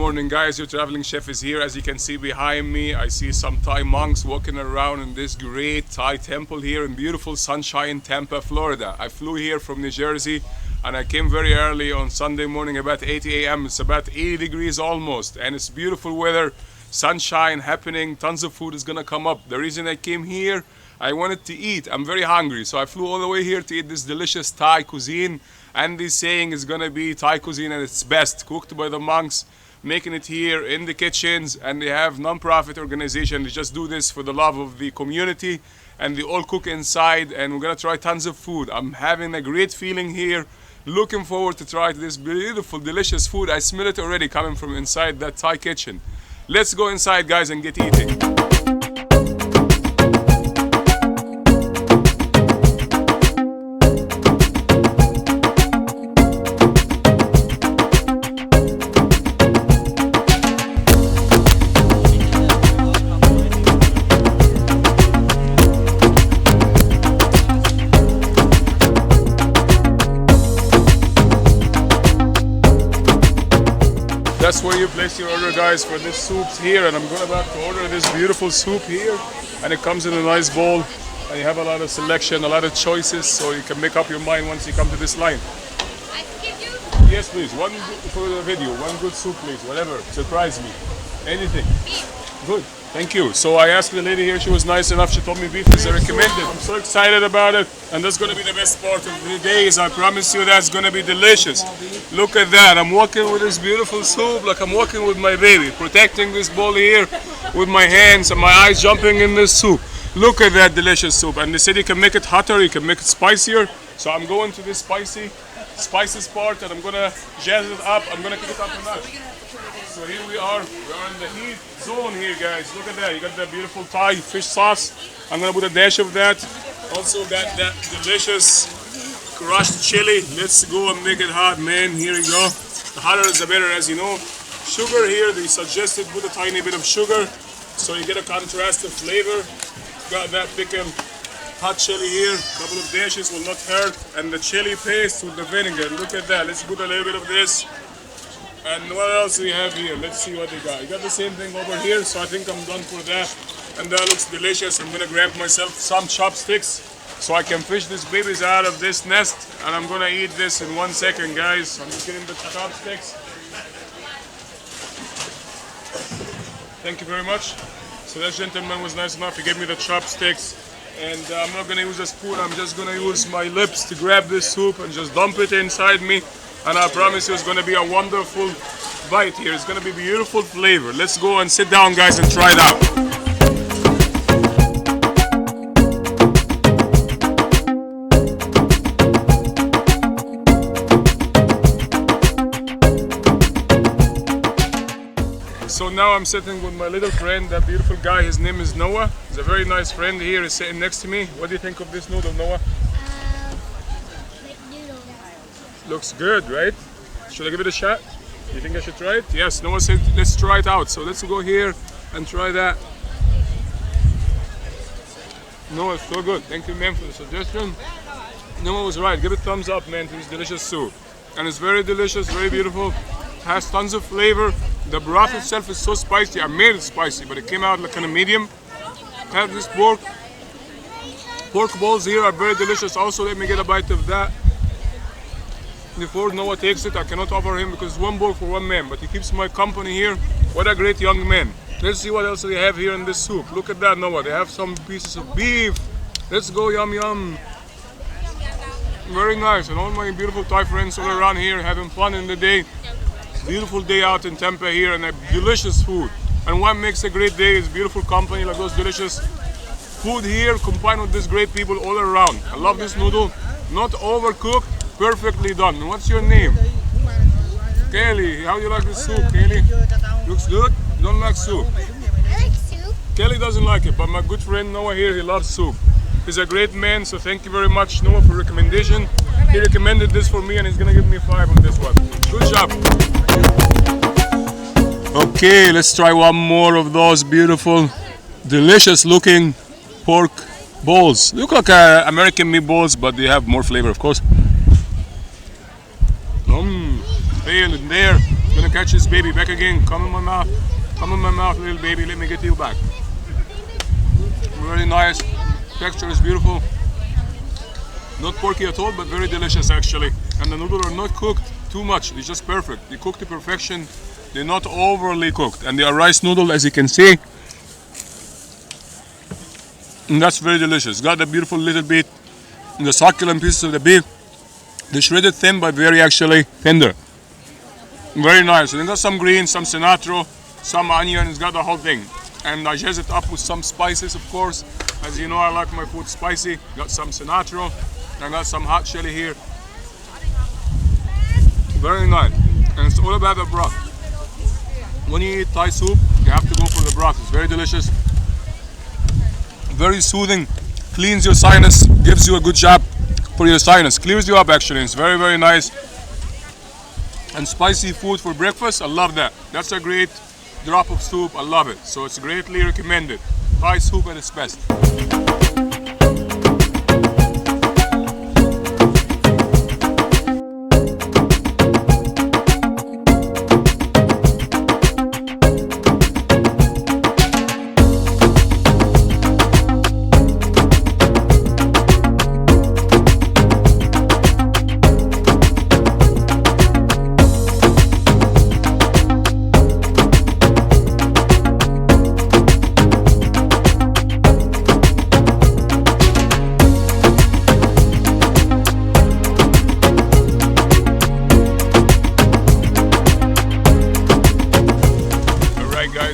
morning, guys. Your traveling chef is here. As you can see behind me, I see some Thai monks walking around in this great Thai temple here in beautiful sunshine Tampa, Florida. I flew here from New Jersey and I came very early on Sunday morning about 8 a.m. It's about 80 degrees almost and it's beautiful weather, sunshine happening, tons of food is gonna come up. The reason I came here, I wanted to eat. I'm very hungry, so I flew all the way here to eat this delicious Thai cuisine. And this saying is gonna be Thai cuisine at its best, cooked by the monks, making it here in the kitchens, and they have non-profit organization. They just do this for the love of the community, and they all cook inside, and we're gonna try tons of food. I'm having a great feeling here. Looking forward to try this beautiful, delicious food. I smell it already coming from inside that Thai kitchen. Let's go inside, guys, and get eating. That's where you place your order, guys, for this soups here, and I'm about to order this beautiful soup here, and it comes in a nice bowl, and you have a lot of selection, a lot of choices, so you can make up your mind once you come to this line. I can give you? Yes, please. One for the video, one good soup, please. Whatever. Surprise me. Anything. Beef. Good. Thank you. So I asked the lady here, she was nice enough, she told me beef is recommended. I'm so excited about it, and that's going to be the best part of the days. I promise you that's going to be delicious. Look at that. I'm walking with this beautiful soup like I'm walking with my baby, protecting this bowl here with my hands and my eyes jumping in this soup. Look at that delicious soup. And they said you can make it hotter, you can make it spicier. So I'm going to this spices part, and I'm going to jazz it up. I'm going to kick it up a notch. So here we are in the heat zone here, guys. Look at that. You got that beautiful Thai fish sauce. I'm gonna put a dash of that. Also got that delicious crushed chili. Let's go and make it hot, man. Here you go. The hotter is the better, as you know. Sugar here, they suggested put a tiny bit of sugar so you get a contrastive flavor. Got that pickled hot chili here. A couple of dashes will not hurt. And the chili paste with the vinegar. Look at that. Let's put a little bit of this. And what else do we have here? Let's see what they got. You got the same thing over here, so I think I'm done for that. And that looks delicious. I'm gonna grab myself some chopsticks so I can fish these babies out of this nest. And I'm gonna eat this in 1 second, guys. I'm just getting the chopsticks. Thank you very much. So that gentleman was nice enough. He gave me the chopsticks. And I'm not gonna use a spoon. I'm just gonna use my lips to grab this soup and just dump it inside me. And I promise you it's going to be a wonderful bite here. It's going to be beautiful flavor. Let's go and sit down, guys, and try it out. So now I'm sitting with my little friend, that beautiful guy. His name is Noah. He's a very nice friend here. He's sitting next to me. What do you think of this noodle, Noah? Looks good, right? Should I give it a shot? You think I should try it? Yes, Noah said let's try it out. So let's go here and try that. Noah, it's so good. Thank you, man, for the suggestion. Noah was right. Give it a thumbs up, man, to this delicious soup. And it's very delicious, very beautiful. Has tons of flavor. The broth itself is so spicy. I made it spicy, but it came out like kind of medium. Have this pork. Pork balls here are very delicious. Also, let me get a bite of that. Before Noah takes it, I cannot offer him because it's one bowl for one man, but he keeps my company here. What a great young man. Let's see what else they have here in this soup. Look at that, Noah. They have some pieces of beef. Let's go, yum, yum. Very nice. And all my beautiful Thai friends all around here having fun in the day. Beautiful day out in Tampa here, and a delicious food. And what makes a great day is beautiful company like those delicious food here combined with these great people all around. I love this noodle. Not overcooked. Perfectly done. What's your name? Kelly. How do you like this soup, Kelly? Looks good? You don't like soup? I like soup. Kelly doesn't like it, but my good friend Noah here, he loves soup. He's a great man, so thank you very much, Noah, for recommendation. He recommended this for me, and he's gonna give me 5 on this one. Good job. Okay, let's try one more of those beautiful, delicious looking pork balls. Look like American meatballs, but they have more flavor, of course. There, Gonna catch this baby back again. Come in my mouth. Come in my mouth, little baby. Let me get you back. Very nice. Texture is beautiful. Not porky at all, but very delicious actually. And the noodles are not cooked too much. It's just perfect. They cook to perfection. They're not overly cooked. And they are rice noodle, as you can see. And that's very delicious. Got the beautiful little bit, the succulent pieces of the beef. They're shredded thin, but very actually tender. Very nice. And they got some greens, some cilantro, some onion. It's got the whole thing. And I zhuzh it up with some spices, of course. As you know, I like my food spicy. Got some cilantro. I got some hot chili here. Very nice. And it's all about the broth. When you eat Thai soup, you have to go for the broth. It's very delicious. Very soothing. Cleans your sinus. Gives you a good job for your sinus. Clears you up actually. It's very, very nice. And spicy food for breakfast, I love that. That's a great drop of soup. I love it. So it's greatly recommended. Thai soup at its best.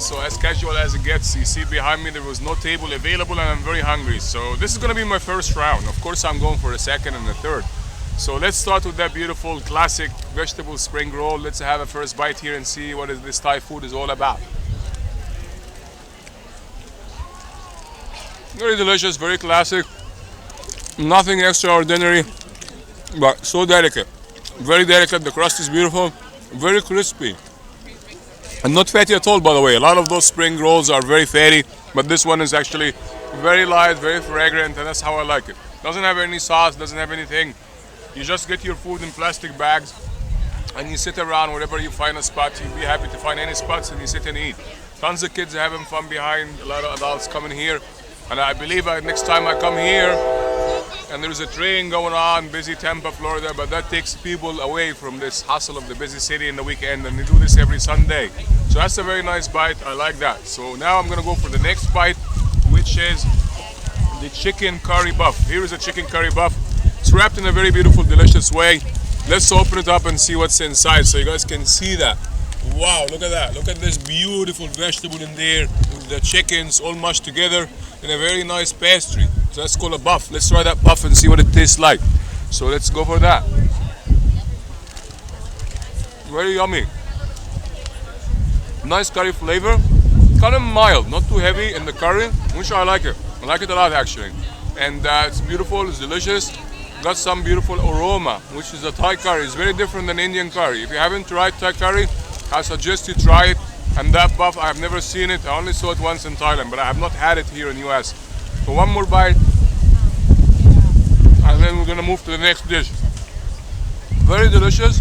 So as casual as it gets, you see behind me there was no table available and I'm very hungry. So this is going to be my first round. Of course I'm going for a second and a third. So let's start with that beautiful classic vegetable spring roll. Let's have a first bite here and see what this Thai food is all about. Very delicious, very classic. Nothing extraordinary, but so delicate. Very delicate, the crust is beautiful, very crispy. And not fatty at all, by the way. A lot of those spring rolls are very fatty, but this one is actually very light, very fragrant, and that's how I like it. Doesn't have any sauce, doesn't have anything. You just get your food in plastic bags, and you sit around wherever you find a spot. You'll be happy to find any spots, and you sit and eat. Tons of kids are having fun behind, a lot of adults coming here. And I believe next time I come here, and there's a train going on, busy Tampa, Florida, but that takes people away from this hustle of the busy city in the weekend, and they do this every Sunday. So that's a very nice bite, I like that. So now I'm gonna go for the next bite, which is the chicken curry buff. Here is a chicken curry buff. It's wrapped in a very beautiful, delicious way. Let's open it up and see what's inside so you guys can see that. Wow, look at that. Look at this beautiful vegetable in there with the chickens all mashed together in a very nice pastry. So that's called a buff. Let's try that buff and see what it tastes like. So let's go for that. Very yummy. Nice curry flavor. Kind of mild, not too heavy in the curry, which I like it. I like it a lot actually. And it's beautiful, it's delicious. Got some beautiful aroma, which is a Thai curry. It's very different than Indian curry. If you haven't tried Thai curry, I suggest you try it. And that buff, I have never seen it. I only saw it once in Thailand, but I have not had it here in US. So one more bite, and then we're gonna move to the next dish. Very delicious,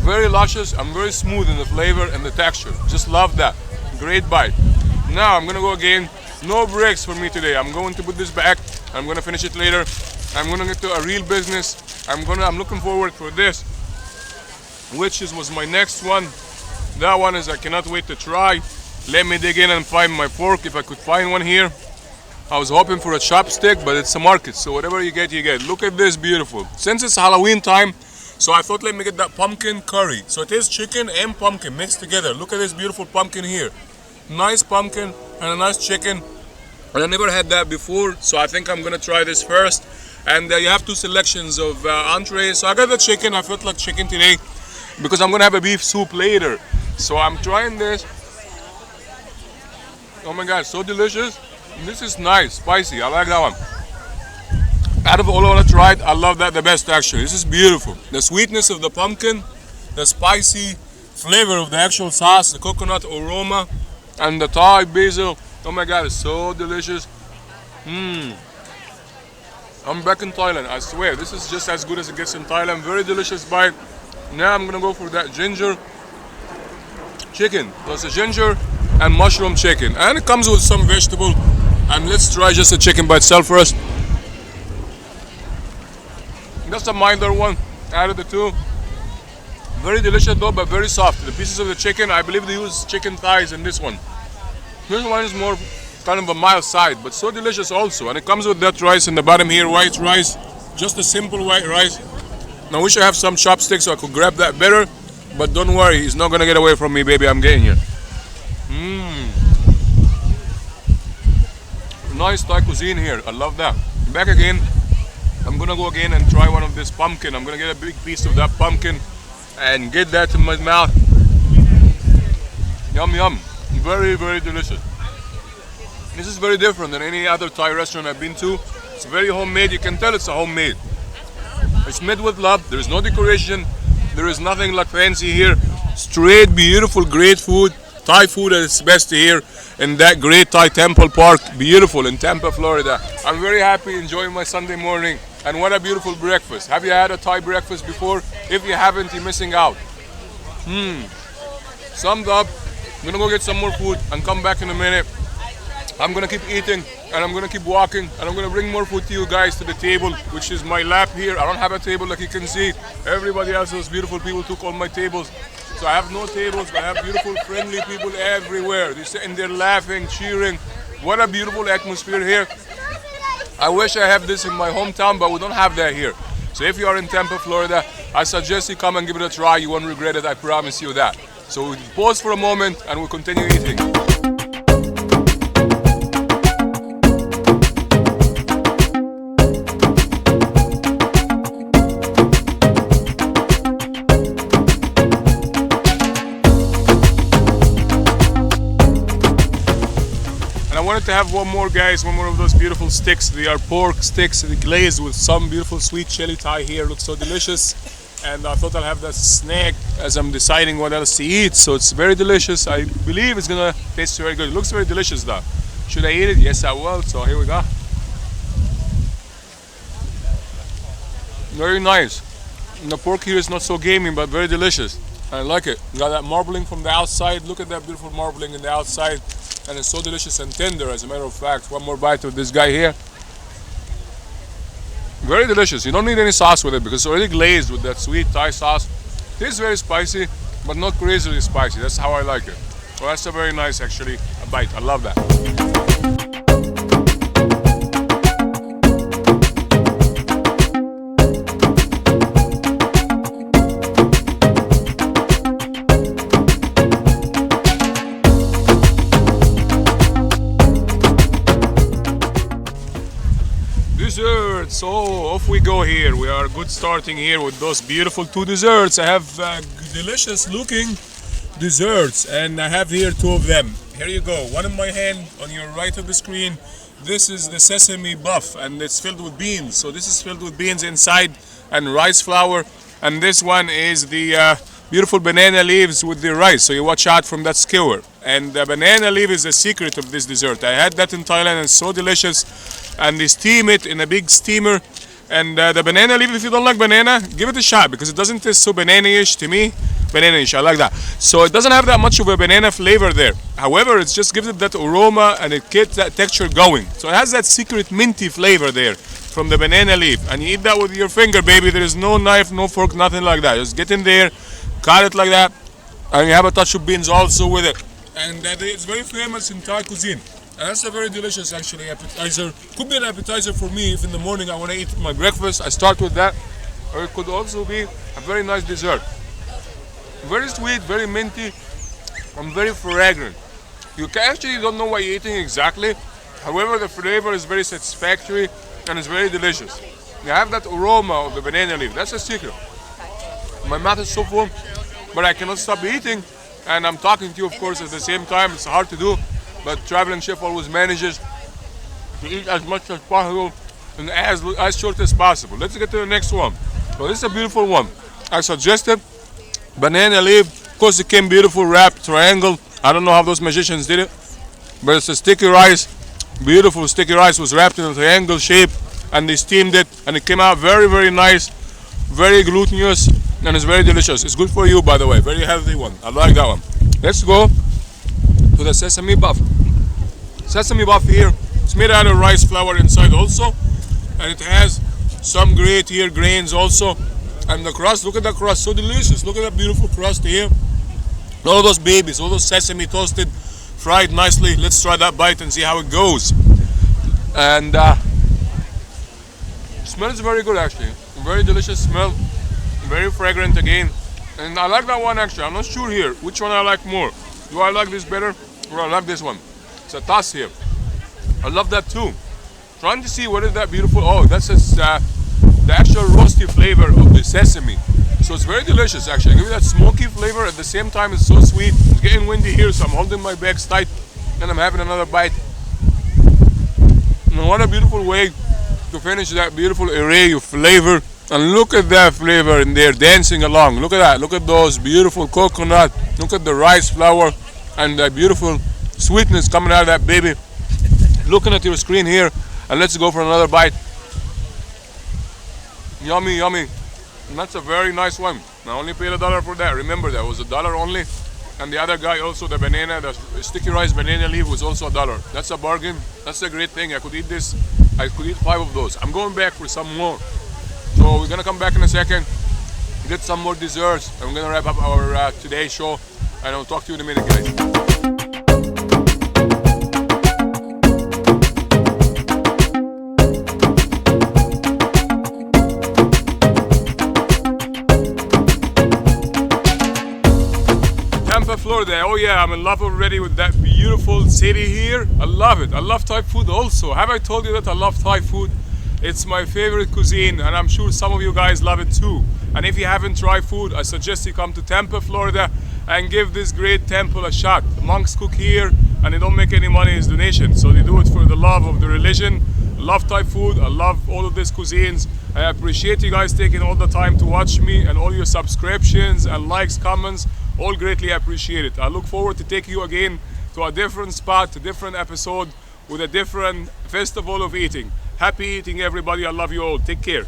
very luscious, and very smooth in the flavor and the texture. Just love that. Great bite. Now I'm gonna go again. No breaks for me today. I'm going to put this back. I'm gonna finish it later. I'm gonna get to a real business. I'm looking forward for this, which was my next one. That one is I cannot wait to try. Let me dig in and find my fork if I could find one here. I was hoping for a chopstick, but it's a market, so whatever you get, you get. Look at this, beautiful. Since it's Halloween time, so I thought let me get that pumpkin curry. So it is chicken and pumpkin mixed together. Look at this beautiful pumpkin here. Nice pumpkin and a nice chicken. And I never had that before, so I think I'm gonna try this first. And you have two selections of entrees. So I got the chicken. I felt like chicken today because I'm gonna have a beef soup later. So I'm trying this. Oh my God, so delicious. This is nice, spicy. I like that one. Out of all I tried, I love that the best actually. This is beautiful. The sweetness of the pumpkin, the spicy flavor of the actual sauce, the coconut aroma, and the Thai basil. Oh my God, it's so delicious. I'm back in Thailand, I swear. This is just as good as it gets in Thailand. Very delicious bite. Now I'm gonna go for that ginger chicken. So it's a ginger and mushroom chicken. And it comes with some vegetable. And let's try just the chicken by itself first. Just a milder one out of the two. Very delicious though, but very soft. The pieces of the chicken, I believe they use chicken thighs in this one. This one is more kind of a mild side, but so delicious also. And it comes with that rice in the bottom here, white rice. Just a simple white rice. Now I wish I have some chopsticks so I could grab that better. But don't worry, he's not gonna get away from me, baby. I'm getting here. Nice Thai cuisine here. I love that. Back again. I'm gonna go again and try one of this pumpkin. I'm gonna get a big piece of that pumpkin and get that in my mouth. Yum yum. Very, very delicious. This is very different than any other Thai restaurant I've been to. It's very homemade. You can tell it's a homemade. It's made with love. There is no decoration. There is nothing like fancy here. Straight, beautiful, great food. Thai food at its best here in that great Thai Temple Park. Beautiful in Tampa, Florida. I'm very happy enjoying my Sunday morning. And what a beautiful breakfast. Have you had a Thai breakfast before? If you haven't, you're missing out. Summed up. I'm gonna go get some more food and come back in a minute. I'm gonna keep eating and I'm gonna keep walking and I'm gonna bring more food to you guys to the table, which is my lap here. I don't have a table like you can see. Everybody else, those beautiful people took all my tables. So I have no tables, but I have beautiful, friendly people everywhere. They're sitting there laughing, cheering. What a beautiful atmosphere here. I wish I have this in my hometown, but we don't have that here. So if you are in Tampa, Florida, I suggest you come and give it a try. You won't regret it, I promise you that. So we'll pause for a moment and we'll continue eating. I wanted to have one more, guys, one more of those beautiful sticks. They are pork sticks, glazed with some beautiful sweet chili Thai here. Looks so delicious. And I thought I'll have that snack as I'm deciding what else to eat. So it's very delicious. I believe it's gonna taste very good. It looks very delicious though. Should I eat it? Yes, I will. So here we go. Very nice. And the pork here is not so gamey, but very delicious. I like it. Got that marbling from the outside. Look at that beautiful marbling in the outside. And it's so delicious and tender, as a matter of fact. One more bite of this guy here. Very delicious. You don't need any sauce with it because it's already glazed with that sweet Thai sauce. It is very spicy, but not crazily spicy. That's how I like it. Well, that's a very nice, actually, a bite. I love that. Desserts. So off we go here. We are good starting here with those beautiful two desserts. I have delicious looking desserts and I have here two of them. Here you go. One in my hand on your right of the screen. This is the sesame buff and it's filled with beans. So this is filled with beans inside and rice flour. And this one is the beautiful banana leaves with the rice. So you watch out from that skewer. And the banana leaf is the secret of this dessert. I had that in Thailand and it's so delicious. And they steam it in a big steamer. And the banana leaf, if you don't like banana, give it a shot because it doesn't taste so banana-ish to me. Banana-ish, I like that. So it doesn't have that much of a banana flavor there. However, it just gives it that aroma and it gets that texture going. So it has that secret minty flavor there from the banana leaf. And you eat that with your finger, baby. There is no knife, no fork, nothing like that. Just get in there, cut it like that. And you have a touch of beans also with it. And it's very famous in Thai cuisine. And that's a very delicious, actually, appetizer. Could be an appetizer for me if in the morning I want to eat my breakfast. I start with that. Or it could also be a very nice dessert. Very sweet, very minty, and very fragrant. You actually don't know what you're eating exactly. However, the flavor is very satisfactory and it's very delicious. You have that aroma of the banana leaf. That's the secret. My mouth is so full, but I cannot stop eating. And I'm talking to you, of course, at the same time. It's hard to do. But traveling chef always manages to eat as much as possible and as short as possible. Let's get to the next one. So this is a beautiful one. I suggested banana leaf. Of course, it came beautiful wrapped triangle. I don't know how those magicians did it, but it's a sticky rice. Beautiful sticky rice was wrapped in a triangle shape, and they steamed it, and it came out very, very nice, very glutinous, and it's very delicious. It's good for you, by the way. Very healthy one. I like that one. Let's go to the sesame buff. Sesame buff here, it's made out of rice flour inside also, and it has some great here grains also. And the crust, look at that crust, so delicious. Look at that beautiful crust here. All those babies, all those sesame toasted, fried nicely. Let's try that bite and see how it goes. And smells very good actually. Very delicious smell, very fragrant again. And I like that one actually. I'm not sure here which one I like more. Do I like this better or I like this one? It's a toss here. I love that too. Trying to see what is that beautiful. Oh, that's the actual roasty flavor of the sesame. So it's very delicious actually. Give me that smoky flavor at the same time. It's so sweet. It's getting windy here, so I'm holding my bags tight and I'm having another bite. And what a beautiful way to finish that beautiful array of flavor. And look at that flavor in there dancing along. Look at that. Look at those beautiful coconut. Look at the rice flour and the beautiful sweetness coming out of that baby. Looking at your screen here, and let's go for another bite. Yummy, yummy. And that's a very nice one. I only paid $1 for that. Remember that was $1 only. And the other guy also, the banana, the sticky rice banana leaf was also $1. That's a bargain. That's a great thing. I could eat this. I could eat 5 of those. I'm going back for some more. So we're gonna come back in a second, get some more desserts, and we're gonna wrap up our today's show. And I'll talk to you in a minute, guys. Tampa, Florida. Oh yeah, I'm in love already with that beautiful city here. I love it. I love Thai food also. Have I told you that I love Thai food? It's my favorite cuisine, and I'm sure some of you guys love it too. And if you haven't tried food, I suggest you come to Tampa, Florida, and give this great temple a shot. The monks cook here, and they don't make any money as donation, so they do it for the love of the religion. I love Thai food. I love all of these cuisines. I appreciate you guys taking all the time to watch me, and all your subscriptions and likes, comments, all greatly appreciated. I look forward to taking you again to a different spot, a different episode with a different festival of eating. Happy eating, everybody. I love you all. Take care.